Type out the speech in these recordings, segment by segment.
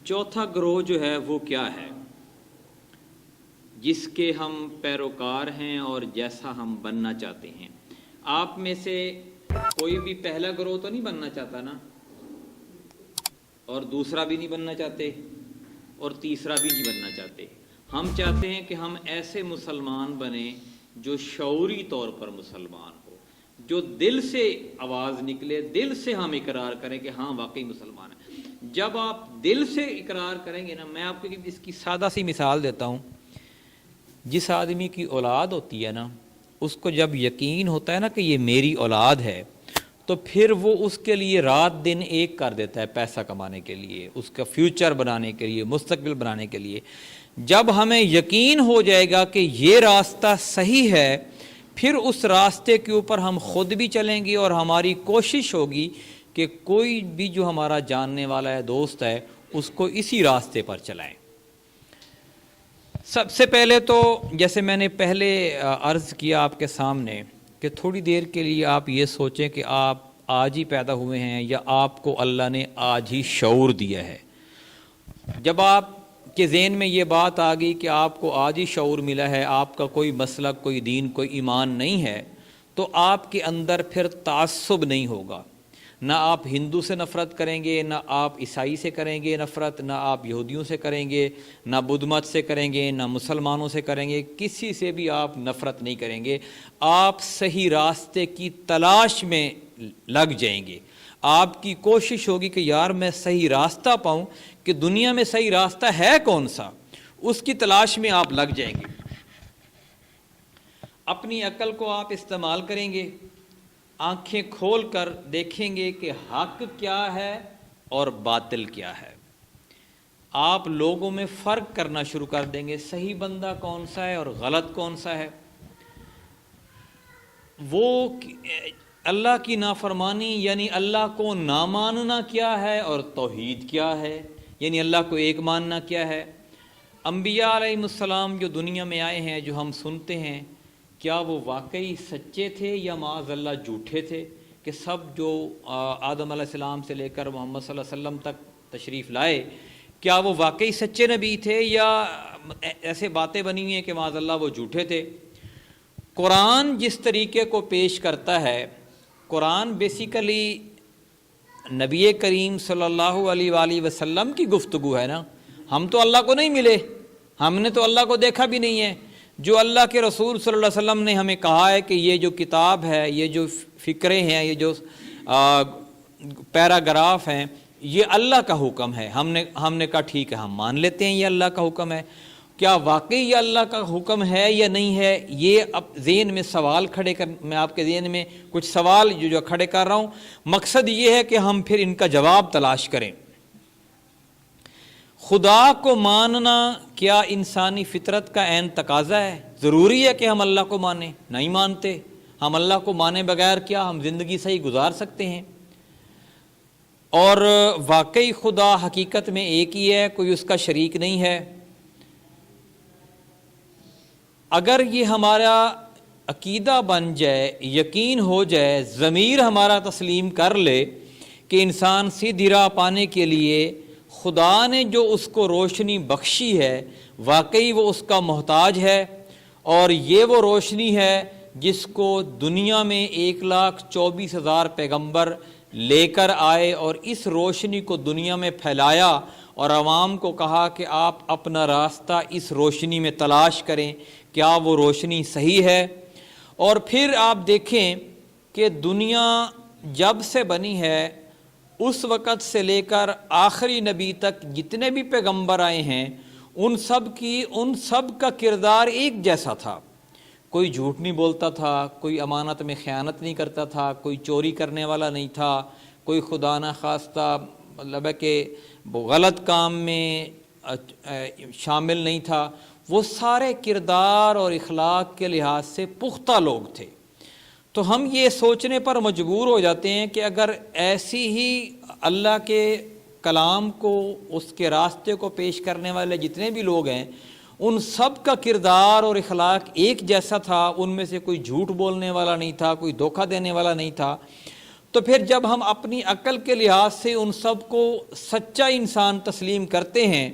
چوتھا گروہ جو ہے وہ کیا ہے جس کے ہم پیروکار ہیں اور جیسا ہم بننا چاہتے ہیں؟ آپ میں سے کوئی بھی پہلا گروہ تو نہیں بننا چاہتا نا، اور دوسرا بھی نہیں بننا چاہتے اور تیسرا بھی نہیں بننا چاہتے۔ ہم چاہتے ہیں کہ ہم ایسے مسلمان بنیں جو شعوری طور پر مسلمان ہو، جو دل سے آواز نکلے، دل سے ہم اقرار کریں کہ ہاں واقعی مسلمان ہیں۔ جب آپ دل سے اقرار کریں گے نا، میں آپ کو اس کی سادہ سی مثال دیتا ہوں۔ جس آدمی کی اولاد ہوتی ہے نا، اس کو جب یقین ہوتا ہے نا کہ یہ میری اولاد ہے، تو پھر وہ اس کے لیے رات دن ایک کر دیتا ہے، پیسہ کمانے کے لیے، اس کا فیوچر بنانے کے لیے، مستقبل بنانے کے لیے۔ جب ہمیں یقین ہو جائے گا کہ یہ راستہ صحیح ہے، پھر اس راستے کے اوپر ہم خود بھی چلیں گے، اور ہماری کوشش ہوگی کہ کوئی بھی جو ہمارا جاننے والا ہے، دوست ہے، اس کو اسی راستے پر چلائیں۔ سب سے پہلے تو جیسے میں نے پہلے عرض کیا آپ کے سامنے کہ تھوڑی دیر کے لیے آپ یہ سوچیں کہ آپ آج ہی پیدا ہوئے ہیں یا آپ کو اللہ نے آج ہی شعور دیا ہے۔ جب آپ کے ذہن میں یہ بات آ گئی کہ آپ کو آج ہی شعور ملا ہے، آپ کا کوئی مسلک، کوئی دین، کوئی ایمان نہیں ہے، تو آپ کے اندر پھر تعصب نہیں ہوگا۔ نہ آپ ہندو سے نفرت کریں گے، نہ آپ عیسائی سے کریں گے نفرت، نہ آپ یہودیوں سے کریں گے، نہ بدھ مت سے کریں گے، نہ مسلمانوں سے کریں گے، کسی سے بھی آپ نفرت نہیں کریں گے۔ آپ صحیح راستے کی تلاش میں لگ جائیں گے۔ آپ کی کوشش ہوگی کہ یار میں صحیح راستہ پاؤں، کہ دنیا میں صحیح راستہ ہے کون سا، اس کی تلاش میں آپ لگ جائیں گے۔ اپنی عقل کو آپ استعمال کریں گے، آنکھیں کھول کر دیکھیں گے کہ حق کیا ہے اور باطل کیا ہے۔ آپ لوگوں میں فرق کرنا شروع کر دیں گے، صحیح بندہ کون سا ہے اور غلط کون سا ہے۔ وہ اللہ کی نافرمانی یعنی اللہ کو نہ ماننا کیا ہے اور توحید کیا ہے، یعنی اللہ کو ایک ماننا کیا ہے۔ انبیاء علیہ السلام جو دنیا میں آئے ہیں، جو ہم سنتے ہیں، کیا وہ واقعی سچے تھے یا معاذ اللہ جھوٹے تھے؟ کہ سب جو آدم علیہ السلام سے لے کر محمد صلی اللہ علیہ وسلم تک تشریف لائے، کیا وہ واقعی سچے نبی تھے یا ایسے باتیں بنی ہوئی ہیں کہ معاذ اللہ وہ جھوٹے تھے؟ قرآن جس طریقے کو پیش کرتا ہے، قرآن بیسیکلی نبی کریم صلی اللہ علیہ وآلہ وسلم کی گفتگو ہے نا۔ ہم تو اللہ کو نہیں ملے، ہم نے تو اللہ کو دیکھا بھی نہیں ہے۔ جو اللہ کے رسول صلی اللہ علیہ وسلم نے ہمیں کہا ہے کہ یہ جو کتاب ہے، یہ جو فکرے ہیں، یہ جو پیراگراف ہیں، یہ اللہ کا حکم ہے۔ ہم نے کہا ٹھیک ہے، ہم مان لیتے ہیں یہ اللہ کا حکم ہے۔ کیا واقعی یہ اللہ کا حکم ہے یا نہیں ہے؟ یہ اب ذہن میں سوال کھڑے کر، میں آپ کے ذہن میں کچھ سوال جو کھڑے کر رہا ہوں، مقصد یہ ہے کہ ہم پھر ان کا جواب تلاش کریں۔ خدا کو ماننا کیا انسانی فطرت کا عین تقاضا ہے؟ ضروری ہے کہ ہم اللہ کو مانیں؟ نہیں مانتے۔ ہم اللہ کو مانے بغیر کیا ہم زندگی صحیح گزار سکتے ہیں؟ اور واقعی خدا حقیقت میں ایک ہی ہے، کوئی اس کا شریک نہیں ہے۔ اگر یہ ہمارا عقیدہ بن جائے، یقین ہو جائے، ضمیر ہمارا تسلیم کر لے کہ انسان سیدھی راہ پانے کے لیے خدا نے جو اس کو روشنی بخشی ہے، واقعی وہ اس کا محتاج ہے، اور یہ وہ روشنی ہے جس کو دنیا میں 1,24,000 پیغمبر لے کر آئے، اور اس روشنی کو دنیا میں پھیلایا اور عوام کو کہا کہ آپ اپنا راستہ اس روشنی میں تلاش کریں، کیا وہ روشنی صحیح ہے؟ اور پھر آپ دیکھیں کہ دنیا جب سے بنی ہے، اس وقت سے لے کر آخری نبی تک جتنے بھی پیغمبر آئے ہیں، ان سب کا کردار ایک جیسا تھا۔ کوئی جھوٹ نہیں بولتا تھا، کوئی امانت میں خیانت نہیں کرتا تھا، کوئی چوری کرنے والا نہیں تھا، کوئی خدا نہ خواستہ مطلب ہے کہ غلط کام میں شامل نہیں تھا۔ وہ سارے کردار اور اخلاق کے لحاظ سے پختہ لوگ تھے۔ تو ہم یہ سوچنے پر مجبور ہو جاتے ہیں کہ اگر ایسی ہی اللہ کے کلام کو، اس کے راستے کو پیش کرنے والے جتنے بھی لوگ ہیں، ان سب کا کردار اور اخلاق ایک جیسا تھا، ان میں سے کوئی جھوٹ بولنے والا نہیں تھا، کوئی دھوکہ دینے والا نہیں تھا، تو پھر جب ہم اپنی عقل کے لحاظ سے ان سب کو سچا انسان تسلیم کرتے ہیں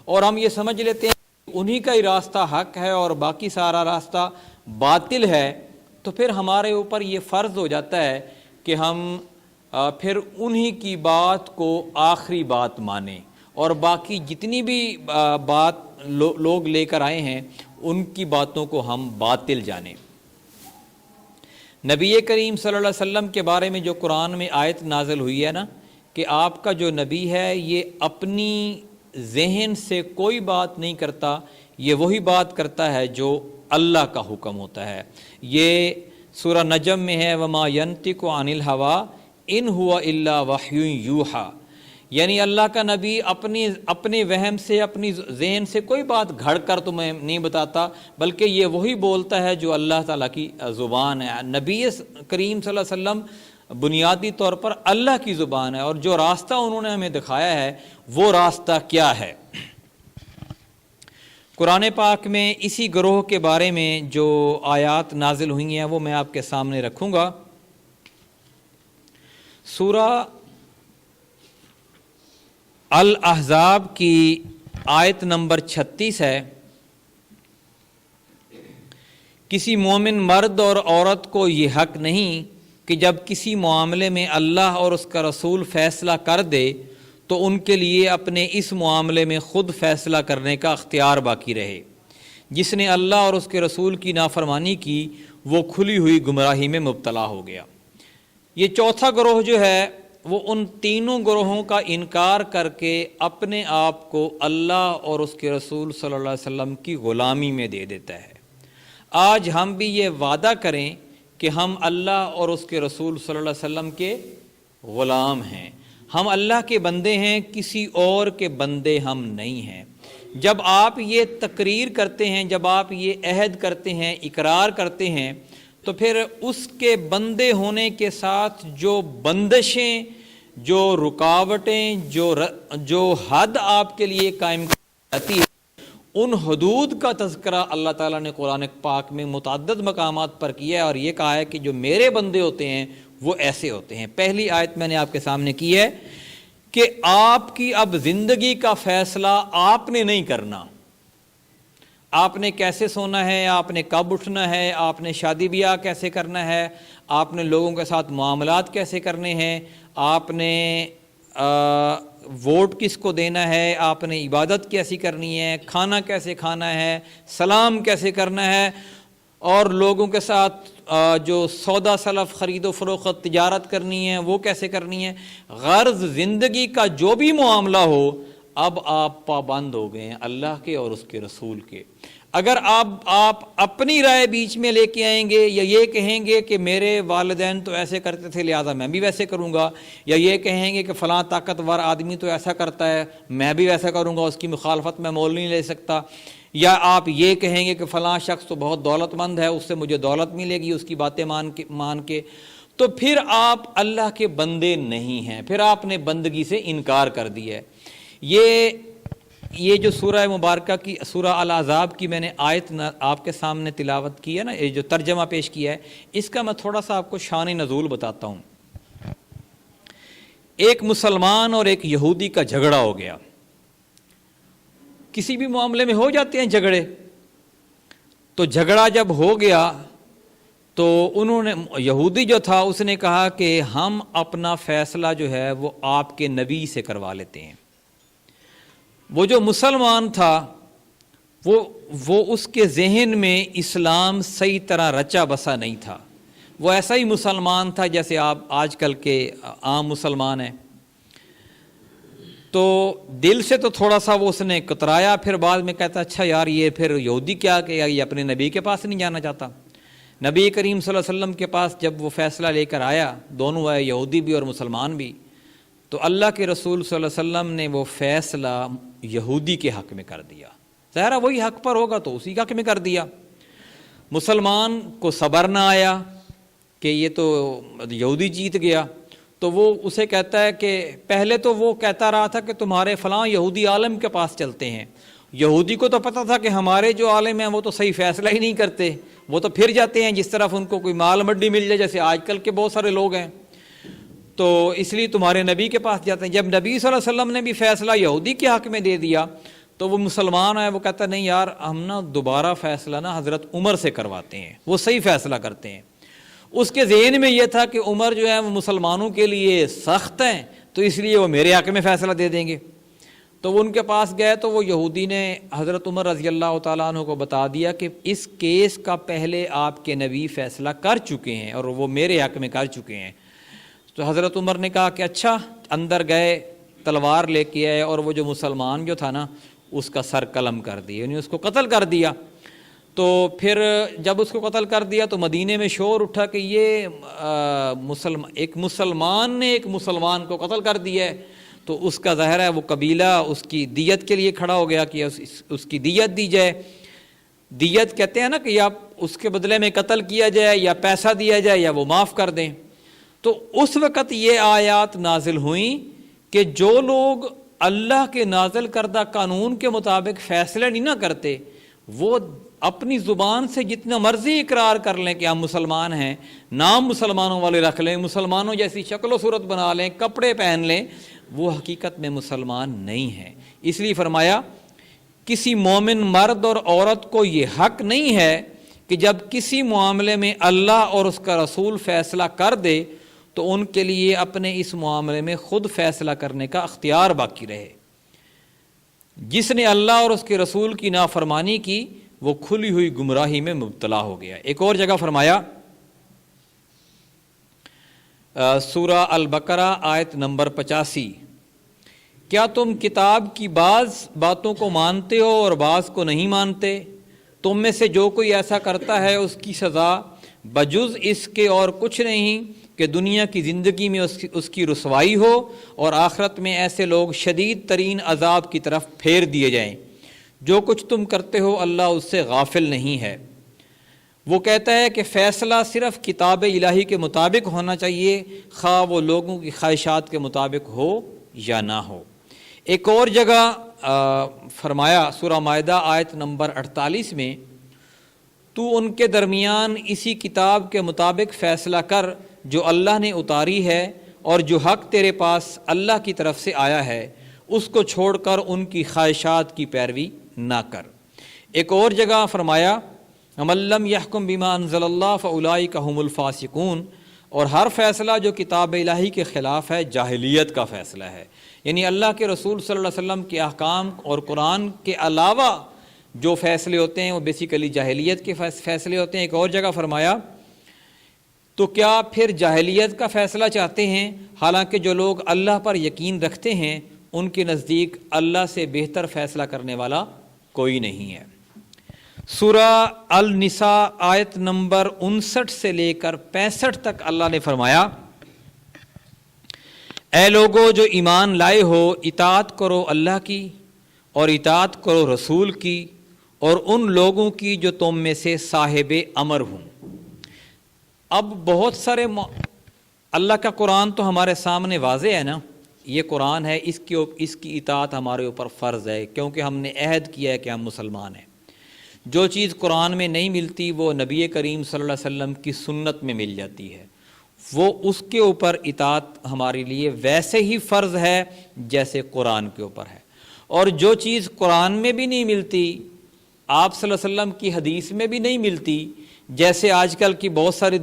اور ہم یہ سمجھ لیتے ہیں کہ انہی کا ہی راستہ حق ہے اور باقی سارا راستہ باطل ہے، تو پھر ہمارے اوپر یہ فرض ہو جاتا ہے کہ ہم پھر انہی کی بات کو آخری بات مانیں اور باقی جتنی بھی بات لوگ لے کر آئے ہیں ان کی باتوں کو ہم باطل جانیں۔ نبی کریم صلی اللہ علیہ وسلم کے بارے میں جو قرآن میں آیت نازل ہوئی ہے نا کہ آپ کا جو نبی ہے یہ اپنی ذہن سے کوئی بات نہیں کرتا، یہ وہی بات کرتا ہے جو اللہ کا حکم ہوتا ہے۔ یہ سورہ نجم میں ہے وما ینطق عن الہوا ان ہوا الا وحی یوحی، یعنی اللہ کا نبی اپنے وہم سے اپنی ذہن سے کوئی بات گھڑ کر تمہیں نہیں بتاتا، بلکہ یہ وہی بولتا ہے جو اللہ تعالیٰ کی زبان ہے۔ نبی کریم صلی اللہ علیہ وسلم بنیادی طور پر اللہ کی زبان ہے، اور جو راستہ انہوں نے ہمیں دکھایا ہے وہ راستہ کیا ہے؟ قرآن پاک میں اسی گروہ کے بارے میں جو آیات نازل ہوئی ہیں وہ میں آپ کے سامنے رکھوں گا۔ سورہ الاحزاب کی آیت نمبر 36 ہے، کسی مومن مرد اور عورت کو یہ حق نہیں کہ جب کسی معاملے میں اللہ اور اس کا رسول فیصلہ کر دے تو ان کے لیے اپنے اس معاملے میں خود فیصلہ کرنے کا اختیار باقی رہے۔ جس نے اللہ اور اس کے رسول کی نافرمانی کی وہ کھلی ہوئی گمراہی میں مبتلا ہو گیا۔ یہ چوتھا گروہ جو ہے وہ ان تینوں گروہوں کا انکار کر کے اپنے آپ کو اللہ اور اس کے رسول صلی اللہ علیہ وسلم کی غلامی میں دے دیتا ہے۔ آج ہم بھی یہ وعدہ کریں کہ ہم اللہ اور اس کے رسول صلی اللہ علیہ وسلم کے غلام ہیں، ہم اللہ کے بندے ہیں، کسی اور کے بندے ہم نہیں ہیں۔ جب آپ یہ تقریر کرتے ہیں، جب آپ یہ عہد کرتے ہیں، اقرار کرتے ہیں، تو پھر اس کے بندے ہونے کے ساتھ جو بندشیں، جو رکاوٹیں، جو حد آپ کے لیے قائم کی جاتی ہے، ان حدود کا تذکرہ اللہ تعالیٰ نے قرآن پاک میں متعدد مقامات پر کیا ہے، اور یہ کہا ہے کہ جو میرے بندے ہوتے ہیں وہ ایسے ہوتے ہیں۔ پہلی آیت میں نے آپ کے سامنے کی ہے کہ آپ کی اب زندگی کا فیصلہ آپ نے نہیں کرنا، آپ نے کیسے سونا ہے، آپ نے کب اٹھنا ہے، آپ نے شادی بیاہ کیسے کرنا ہے، آپ نے لوگوں کے ساتھ معاملات کیسے کرنے ہیں، آپ نے ووٹ کس کو دینا ہے، آپ نے عبادت کیسی کرنی ہے، کھانا کیسے کھانا ہے، سلام کیسے کرنا ہے، اور لوگوں کے ساتھ جو سودا سلف خرید و فروخت تجارت کرنی ہے وہ کیسے کرنی ہے۔ غرض زندگی کا جو بھی معاملہ ہو اب آپ پابند ہو گئے ہیں اللہ کے اور اس کے رسول کے۔ اگر آپ اپنی رائے بیچ میں لے کے آئیں گے یا یہ کہیں گے کہ میرے والدین تو ایسے کرتے تھے لہٰذا میں بھی ویسے کروں گا، یا یہ کہیں گے کہ فلاں طاقتور آدمی تو ایسا کرتا ہے میں بھی ویسا کروں گا، اس کی مخالفت میں مول نہیں لے سکتا، یا آپ یہ کہیں گے کہ فلاں شخص تو بہت دولت مند ہے اس سے مجھے دولت ملے گی اس کی باتیں مان کے، تو پھر آپ اللہ کے بندے نہیں ہیں، پھر آپ نے بندگی سے انکار کر دیا ہے۔ یہ جو سورہ مبارکہ کی سورہ الاحزاب کی میں نے آیت آپ کے سامنے تلاوت کی ہے نا، یہ جو ترجمہ پیش کیا ہے، اس کا میں تھوڑا سا آپ کو شان نزول بتاتا ہوں۔ ایک مسلمان اور ایک یہودی کا جھگڑا ہو گیا۔ کسی بھی معاملے میں ہو جاتے ہیں جھگڑے، تو جھگڑا جب ہو گیا تو انہوں نے، یہودی جو تھا اس نے کہا کہ ہم اپنا فیصلہ جو ہے وہ آپ کے نبی سے کروا لیتے ہیں۔ وہ جو مسلمان تھا وہ اس کے ذہن میں اسلام صحیح طرح رچا بسا نہیں تھا، وہ ایسا ہی مسلمان تھا جیسے آپ آج کل کے عام مسلمان ہیں۔ تو دل سے تو تھوڑا سا وہ اس نے کترایا، پھر بعد میں کہتا اچھا یار یہ پھر یہودی کیا کہ یہ اپنے نبی کے پاس نہیں جانا چاہتا۔ نبی کریم صلی اللہ علیہ وسلم کے پاس جب وہ فیصلہ لے کر آیا، دونوں آئے، یہودی بھی اور مسلمان بھی، تو اللہ کے رسول صلی اللہ علیہ وسلم نے وہ فیصلہ یہودی کے حق میں کر دیا۔ ظاہر وہی حق پر ہوگا تو اسی حق میں کر دیا۔ مسلمان کو صبر نہ آیا کہ یہ تو یہودی جیت گیا، تو وہ اسے کہتا ہے کہ پہلے تو وہ کہتا رہا تھا کہ تمہارے فلاں یہودی عالم کے پاس چلتے ہیں۔ یہودی کو تو پتہ تھا کہ ہمارے جو عالم ہیں وہ تو صحیح فیصلہ ہی نہیں کرتے، وہ تو پھر جاتے ہیں جس طرف ان کو کوئی مال مڈی مل جائے، جیسے آج کل کے بہت سارے لوگ ہیں۔ تو اس لیے تمہارے نبی کے پاس جاتے ہیں۔ جب نبی صلی اللہ علیہ وسلم نے بھی فیصلہ یہودی کے حق میں دے دیا تو وہ مسلمان ہے، وہ کہتا ہے نہیں یار ہم نا دوبارہ فیصلہ نا حضرت عمر سے کرواتے ہیں، وہ صحیح فیصلہ کرتے ہیں۔ اس کے ذہن میں یہ تھا کہ عمر جو ہے وہ مسلمانوں کے لیے سخت ہیں، تو اس لیے وہ میرے حق میں فیصلہ دے دیں گے۔ تو وہ ان کے پاس گئے تو وہ یہودی نے حضرت عمر رضی اللہ تعالیٰ عنہ کو بتا دیا کہ اس کیس کا پہلے آپ کے نبی فیصلہ کر چکے ہیں اور وہ میرے حق میں کر چکے ہیں۔ تو حضرت عمر نے کہا کہ اچھا، اندر گئے، تلوار لے کے آئے اور وہ جو مسلمان جو تھا نا اس کا سر قلم کر دیا، یعنی اس کو قتل کر دیا۔ تو پھر جب اس کو قتل کر دیا تو مدینے میں شور اٹھا کہ یہ ایک مسلمان نے ایک مسلمان کو قتل کر دیا ہے۔ تو اس کا ظاہر ہے وہ قبیلہ اس کی دیت کے لیے کھڑا ہو گیا کہ اس کی دیت دی جائے۔ دیت کہتے ہیں نا کہ یا اس کے بدلے میں قتل کیا جائے یا پیسہ دیا جائے یا وہ معاف کر دیں۔ تو اس وقت یہ آیات نازل ہوئیں کہ جو لوگ اللہ کے نازل کردہ قانون کے مطابق فیصلہ نہیں نہ کرتے، وہ اپنی زبان سے جتنا مرضی اقرار کر لیں کہ ہم مسلمان ہیں، نام مسلمانوں والے رکھ لیں، مسلمانوں جیسی شکل و صورت بنا لیں، کپڑے پہن لیں، وہ حقیقت میں مسلمان نہیں ہیں۔ اس لیے فرمایا کسی مومن مرد اور عورت کو یہ حق نہیں ہے کہ جب کسی معاملے میں اللہ اور اس کا رسول فیصلہ کر دے تو ان کے لیے اپنے اس معاملے میں خود فیصلہ کرنے کا اختیار باقی رہے۔ جس نے اللہ اور اس کے رسول کی نافرمانی کی وہ کھلی ہوئی گمراہی میں مبتلا ہو گیا۔ ایک اور جگہ فرمایا سورہ البقرہ آیت نمبر 85، کیا تم کتاب کی بعض باتوں کو مانتے ہو اور بعض کو نہیں مانتے؟ تم میں سے جو کوئی ایسا کرتا ہے اس کی سزا بجز اس کے اور کچھ نہیں کہ دنیا کی زندگی میں اس کی رسوائی ہو اور آخرت میں ایسے لوگ شدید ترین عذاب کی طرف پھیر دیے جائیں۔ جو کچھ تم کرتے ہو اللہ اس سے غافل نہیں ہے۔ وہ کہتا ہے کہ فیصلہ صرف کتاب الہی کے مطابق ہونا چاہیے، خواہ وہ لوگوں کی خواہشات کے مطابق ہو یا نہ ہو۔ ایک اور جگہ فرمایا سورہ مائدہ آیت نمبر 48 میں، تو ان کے درمیان اسی کتاب کے مطابق فیصلہ کر جو اللہ نے اتاری ہے، اور جو حق تیرے پاس اللہ کی طرف سے آیا ہے اس کو چھوڑ کر ان کی خواہشات کی پیروی نہ کر۔ ایک اور جگہ فرمایا وَمَن لَّمْ يَحْكُم بِمَا أَنزَلَ اللَّهُ فَأُولَٰئِكَ هُمُ الْفَاسِقُونَ، اور ہر فیصلہ جو کتاب الہی کے خلاف ہے جاہلیت کا فیصلہ ہے، یعنی اللہ کے رسول صلی اللہ علیہ وسلم کے احکام اور قرآن کے علاوہ جو فیصلے ہوتے ہیں وہ بیسیکلی جاہلیت کے فیصلے ہوتے ہیں۔ ایک اور جگہ فرمایا تو کیا پھر جاہلیت کا فیصلہ چاہتے ہیں، حالانکہ جو لوگ اللہ پر یقین رکھتے ہیں ان کے نزدیک اللہ سے بہتر فیصلہ کرنے والا کوئی نہیں ہے۔ سورہ النساء آیت نمبر 59 سے لے کر 65 تک اللہ نے فرمایا، اے لوگو جو ایمان لائے ہو، اطاعت کرو اللہ کی اور اطاعت کرو رسول کی اور ان لوگوں کی جو تم میں سے صاحب امر ہوں۔ اب بہت سارے اللہ کا قرآن تو ہمارے سامنے واضح ہے نا، یہ قرآن ہے، اس کی اطاعت ہمارے اوپر فرض ہے کیونکہ ہم نے عہد کیا ہے کہ ہم مسلمان ہیں۔ جو چیز قرآن میں نہیں ملتی وہ نبی کریم صلی اللہ علیہ وسلم کی سنت میں مل جاتی ہے، وہ اس کے اوپر اطاعت ہمارے لیے ویسے ہی فرض ہے جیسے قرآن کے اوپر ہے۔ اور جو چیز قرآن میں بھی نہیں ملتی، آپ صلی اللہ علیہ وسلم کی حدیث میں بھی نہیں ملتی، جیسے آج کل کی بہت ساری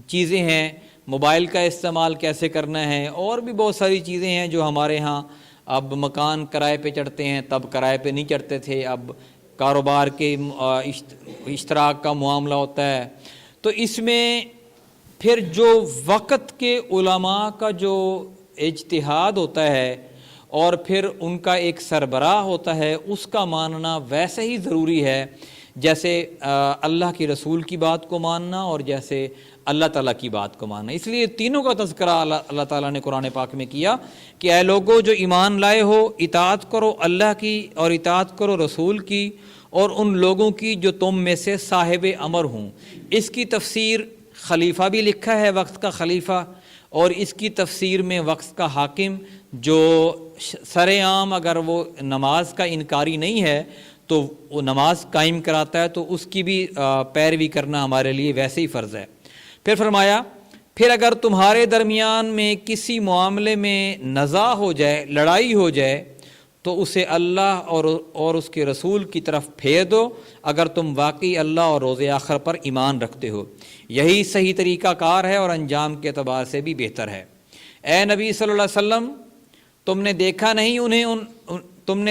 چیزیں ہیں، موبائل کا استعمال کیسے کرنا ہے، اور بھی بہت ساری چیزیں ہیں جو ہمارے ہاں اب مکان کرائے پہ چڑھتے ہیں، تب کرائے پہ نہیں چڑھتے تھے، اب کاروبار کے اشتراک کا معاملہ ہوتا ہے۔ تو اس میں پھر جو وقت کے علماء کا جو اجتہاد ہوتا ہے اور پھر ان کا ایک سربراہ ہوتا ہے، اس کا ماننا ویسے ہی ضروری ہے جیسے اللہ کے رسول کی بات کو ماننا اور جیسے اللہ تعالیٰ کی بات کو ماننا۔ اس لیے تینوں کا تذکرہ اللہ تعالیٰ نے قرآن پاک میں کیا کہ اے لوگو جو ایمان لائے ہو، اطاعت کرو اللہ کی اور اطاعت کرو رسول کی اور ان لوگوں کی جو تم میں سے صاحب امر ہوں۔ اس کی تفسیر خلیفہ بھی لکھا ہے، وقت کا خلیفہ، اور اس کی تفسیر میں وقت کا حاکم جو سر عام اگر وہ نماز کا انکاری نہیں ہے تو وہ نماز قائم کراتا ہے، تو اس کی بھی پیروی کرنا ہمارے لیے ویسے ہی فرض ہے۔ پھر فرمایا پھر اگر تمہارے درمیان میں کسی معاملے میں نزاع ہو جائے، لڑائی ہو جائے، تو اسے اللہ اور اس کے رسول کی طرف پھیر دو اگر تم واقعی اللہ اور روز آخر پر ایمان رکھتے ہو۔ یہی صحیح طریقہ کار ہے اور انجام کے اعتبار سے بھی بہتر ہے۔ اے نبی صلی اللہ علیہ وسلم، تم نے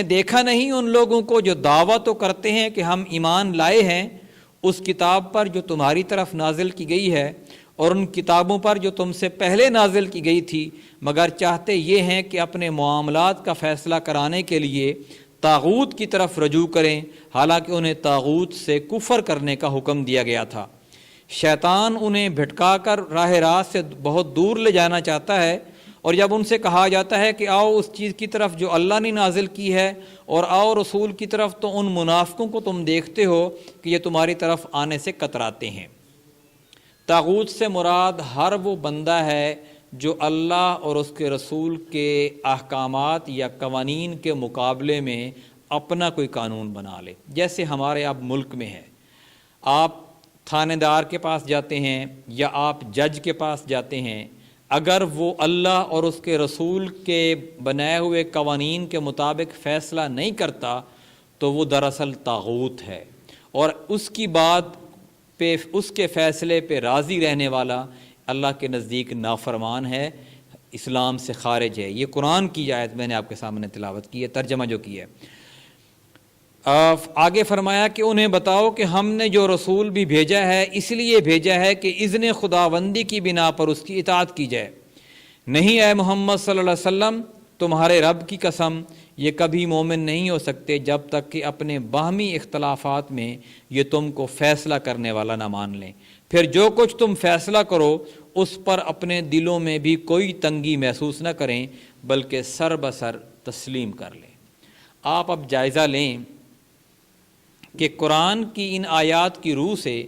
دیکھا نہیں ان لوگوں کو جو دعویٰ تو کرتے ہیں کہ ہم ایمان لائے ہیں اس کتاب پر جو تمہاری طرف نازل کی گئی ہے اور ان کتابوں پر جو تم سے پہلے نازل کی گئی تھی، مگر چاہتے یہ ہیں کہ اپنے معاملات کا فیصلہ کرانے کے لیے طاغوت کی طرف رجوع کریں، حالانکہ انہیں طاغوت سے کفر کرنے کا حکم دیا گیا تھا۔ شیطان انہیں بھٹکا کر راہ راست سے بہت دور لے جانا چاہتا ہے، اور جب ان سے کہا جاتا ہے کہ آؤ اس چیز کی طرف جو اللہ نے نازل کی ہے اور آؤ رسول کی طرف، تو ان منافقوں کو تم دیکھتے ہو کہ یہ تمہاری طرف آنے سے کتراتے ہیں۔ طاغوت سے مراد ہر وہ بندہ ہے جو اللہ اور اس کے رسول کے احکامات یا قوانین کے مقابلے میں اپنا کوئی قانون بنا لے۔ جیسے ہمارے اب ملک میں ہے، آپ تھانے دار کے پاس جاتے ہیں یا آپ جج کے پاس جاتے ہیں، اگر وہ اللہ اور اس کے رسول کے بنائے ہوئے قوانین کے مطابق فیصلہ نہیں کرتا تو وہ دراصل طاغوت ہے، اور اس کی بات پہ، اس کے فیصلے پہ راضی رہنے والا اللہ کے نزدیک نافرمان ہے، اسلام سے خارج ہے۔ یہ قرآن کی آیت میں نے آپ کے سامنے تلاوت کی ہے، ترجمہ جو کی ہے۔ آگے فرمایا کہ انہیں بتاؤ کہ ہم نے جو رسول بھی بھیجا ہے اس لیے بھیجا ہے کہ اذن خداوندی کی بنا پر اس کی اطاعت کی جائے۔ نہیں اے محمد صلی اللہ علیہ وسلم، تمہارے رب کی قسم، یہ کبھی مومن نہیں ہو سکتے جب تک کہ اپنے باہمی اختلافات میں یہ تم کو فیصلہ کرنے والا نہ مان لیں، پھر جو کچھ تم فیصلہ کرو اس پر اپنے دلوں میں بھی کوئی تنگی محسوس نہ کریں، بلکہ سر بسر تسلیم کر لیں۔ آپ اب جائزہ لیں کہ قرآن کی ان آیات کی روح سے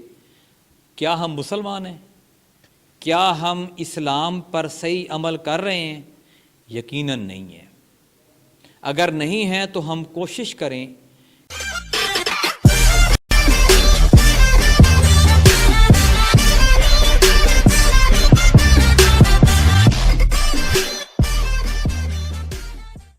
کیا ہم مسلمان ہیں؟ کیا ہم اسلام پر صحیح عمل کر رہے ہیں؟ یقیناً نہیں ہے۔ اگر نہیں ہے تو ہم کوشش کریں